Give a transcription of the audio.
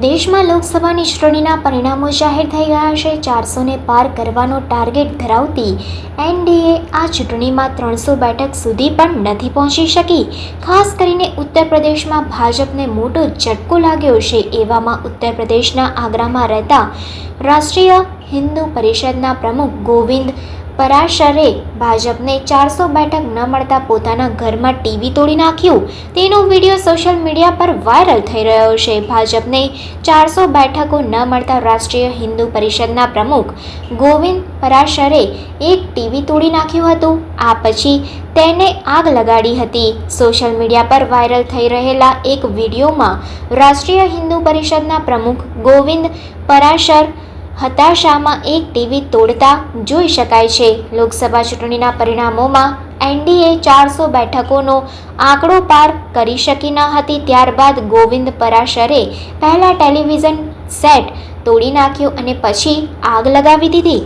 દેશમાં લોકસભાની ચૂંટણીના પરિણામો જાહેર થઈ ગયા છે। 400ને પાર કરવાનો ટાર્ગેટ ધરાવતી એનડીએ આ ચૂંટણીમાં 300 બેઠક સુધી પણ નથી પહોંચી શકી। ખાસ કરીને ઉત્તર પ્રદેશમાં ભાજપને મોટો ઝટકો લાગ્યો છે। એવામાં ઉત્તર પ્રદેશના આગ્રામાં રહેતા રાષ્ટ્રીય હિન્દુ પરિષદના પ્રમુખ ગોવિંદ પરાશરે ભાજપને 400 બેઠક ન મળતા પોતાના ઘરમાં ટીવી તોડી નાખ્યું। તેનો વિડીયો સોશિયલ મીડિયા પર વાયરલ થઈ રહ્યો છે। ભાજપને 400 બેઠકો ન મળતા રાષ્ટ્રીય હિન્દુ પરિષદના પ્રમુખ ગોવિંદ પરાશરે એક ટીવી તોડી નાખ્યું હતું। આ પછી તેને આગ લગાડી હતી। સોશિયલ મીડિયા પર વાયરલ થઈ રહેલા એક વિડીયોમાં રાષ્ટ્રીય હિન્દુ પરિષદના પ્રમુખ ગોવિંદ પરાશર હતાશામાં એક ટીવી તોડતા જોઈ શકાય છે। લોકસભા ચૂંટણીના પરિણામોમાં એનડીએ 400 બેઠકોનો આંકડો પાર કરી શકી ન હતી। ત્યારબાદ ગોવિંદ પરાશરે પહેલા ટેલિવિઝન સેટ તોડી નાખ્યો અને પછી આગ લગાવી દીધી।